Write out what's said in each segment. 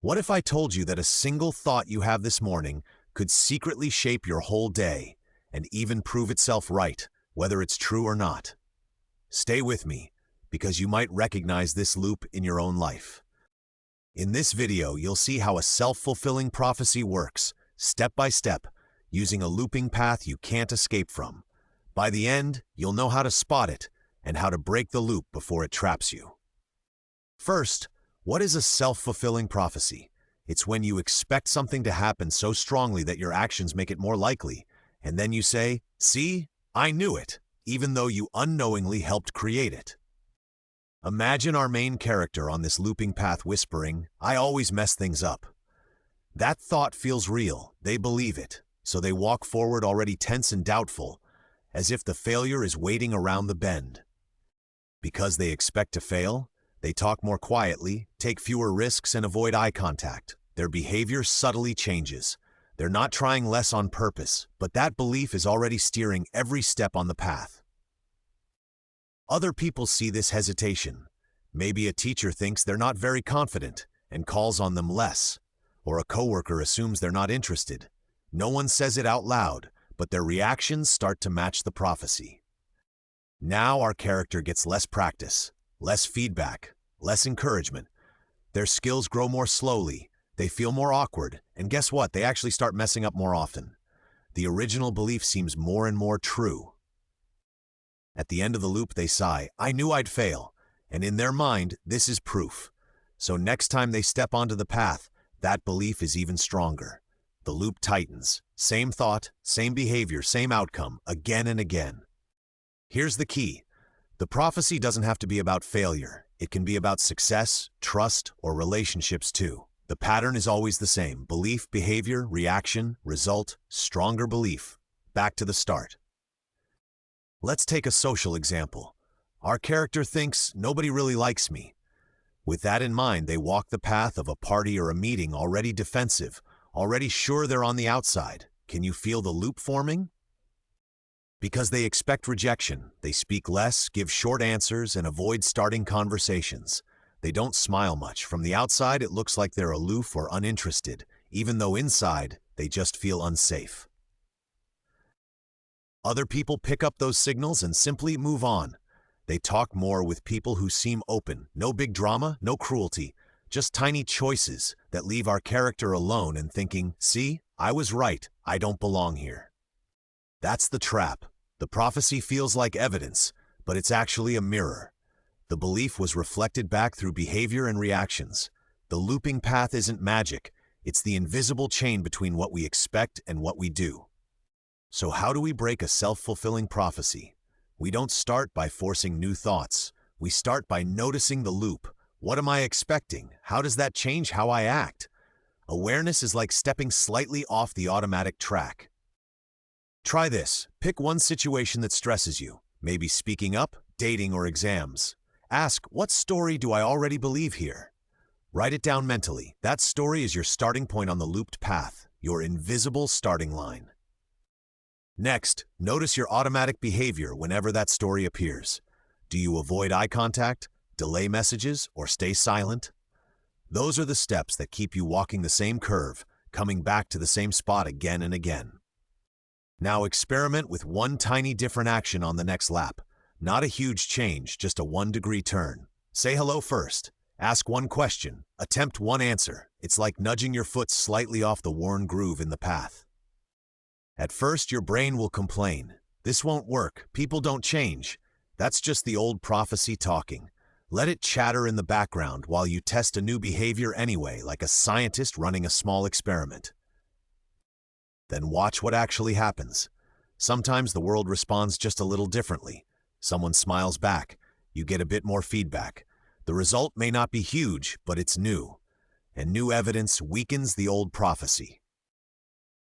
What if I told you that a single thought you have this morning could secretly shape your whole day and even prove itself right, whether it's true or not? Stay with me, because you might recognize this loop in your own life. In this video, you'll see how a self-fulfilling prophecy works, step by step, using a looping path you can't escape from. By the end, you'll know how to spot it and how to break the loop before it traps you. First, what is a self-fulfilling prophecy? It's when you expect something to happen so strongly that your actions make it more likely, and then you say, "See, I knew it," even though you unknowingly helped create it. Imagine our main character on this looping path whispering, "I always mess things up." That thought feels real, they believe it, so they walk forward already tense and doubtful, as if the failure is waiting around the bend. Because they expect to fail, they talk more quietly, take fewer risks, and avoid eye contact. Their behavior subtly changes. They're not trying less on purpose, but that belief is already steering every step on the path. Other people see this hesitation. Maybe a teacher thinks they're not very confident and calls on them less, or a coworker assumes they're not interested. No one says it out loud, but their reactions start to match the prophecy. Now our character gets less practice, less feedback, less encouragement. Their skills grow more slowly, they feel more awkward, and guess what? They actually start messing up more often. The original belief seems more and more true. At the end of the loop, they sigh, "I knew I'd fail," and in their mind, this is proof. So next time they step onto the path, that belief is even stronger. The loop tightens. Same thought, same behavior, same outcome, again and again. Here's the key. The prophecy doesn't have to be about failure. It can be about success, trust, or relationships too. The pattern is always the same. Belief, behavior, reaction, result, stronger belief. Back to the start. Let's take a social example. Our character thinks, "Nobody really likes me." With that in mind, they walk the path of a party or a meeting already defensive, already sure they're on the outside. Can you feel the loop forming? Because they expect rejection, they speak less, give short answers, and avoid starting conversations. They don't smile much. From the outside, it looks like they're aloof or uninterested, even though inside, they just feel unsafe. Other people pick up those signals and simply move on. They talk more with people who seem open. No big drama, no cruelty, just tiny choices that leave our character alone and thinking, "See, I was right, I don't belong here." That's the trap. The prophecy feels like evidence, but it's actually a mirror. The belief was reflected back through behavior and reactions. The looping path isn't magic. It's the invisible chain between what we expect and what we do. So how do we break a self-fulfilling prophecy? We don't start by forcing new thoughts. We start by noticing the loop. What am I expecting? How does that change how I act? Awareness is like stepping slightly off the automatic track. Try this. Pick one situation that stresses you, maybe speaking up, dating, or exams. Ask, what story do I already believe here? Write it down mentally. That story is your starting point on the looped path, your invisible starting line. Next, notice your automatic behavior whenever that story appears. Do you avoid eye contact, delay messages, or stay silent? Those are the steps that keep you walking the same curve, coming back to the same spot again and again. Now experiment with one tiny different action on the next lap. Not a huge change, just a 1-degree turn. Say hello first. Ask one question. Attempt one answer. It's like nudging your foot slightly off the worn groove in the path. At first, your brain will complain. This won't work. People don't change. That's just the old prophecy talking. Let it chatter in the background while you test a new behavior anyway, like a scientist running a small experiment. Then watch what actually happens. Sometimes the world responds just a little differently. Someone smiles back. You get a bit more feedback. The result may not be huge, but it's new. And new evidence weakens the old prophecy.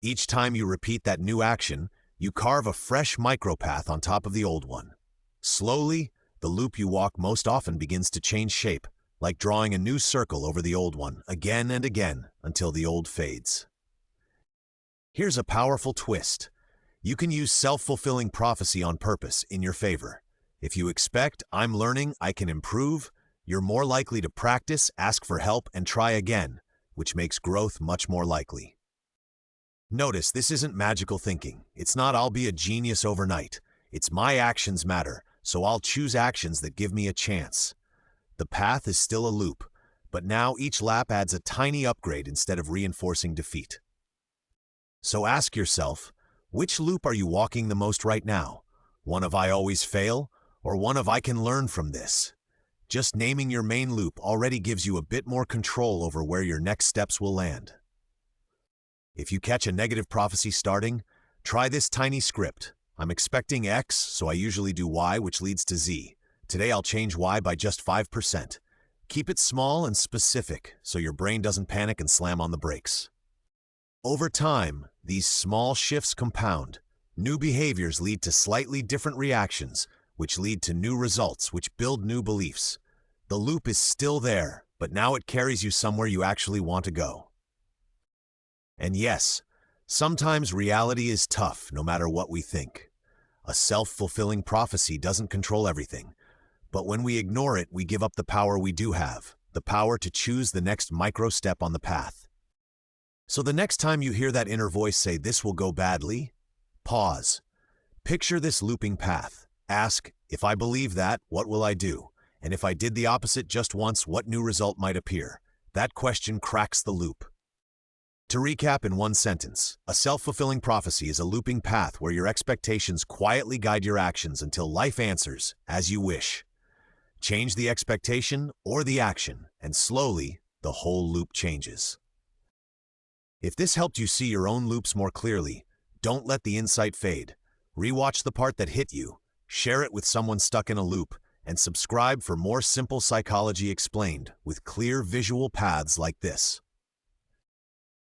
Each time you repeat that new action, you carve a fresh micropath on top of the old one. Slowly, the loop you walk most often begins to change shape, like drawing a new circle over the old one, again and again, until the old fades. Here's a powerful twist. You can use self-fulfilling prophecy on purpose in your favor. If you expect, "I'm learning, I can improve," you're more likely to practice, ask for help, and try again. which makes growth much more likely. Notice this isn't magical thinking. It's not "I'll be a genius overnight." It's "my actions matter, so I'll choose actions that give me a chance." The path is still a loop, but now each lap adds a tiny upgrade instead of reinforcing defeat. So ask yourself, which loop are you walking the most right now? One of "I always fail," or one of "I can learn from this"? Just naming your main loop already gives you a bit more control over where your next steps will land. If you catch a negative prophecy starting, try this tiny script. I'm expecting X, so I usually do Y, which leads to Z. Today I'll change Y by just 5%. Keep it small and specific so your brain doesn't panic and slam on the brakes. Over time, these small shifts compound. New behaviors lead to slightly different reactions, which lead to new results, which build new beliefs. The loop is still there, but now it carries you somewhere you actually want to go. And yes, sometimes reality is tough no matter what we think. A self-fulfilling prophecy doesn't control everything, but when we ignore it, we give up the power we do have, the power to choose the next micro step on the path. So the next time you hear that inner voice say, "This will go badly," pause. Picture this looping path. Ask, "If I believe that, what will I do? And if I did the opposite just once, what new result might appear?" That question cracks the loop. To recap in one sentence, a self-fulfilling prophecy is a looping path where your expectations quietly guide your actions until life answers as you wish. Change the expectation or the action, and slowly, the whole loop changes. If this helped you see your own loops more clearly, don't let the insight fade. Rewatch the part that hit you, share it with someone stuck in a loop, and subscribe for more simple psychology explained with clear visual paths like this.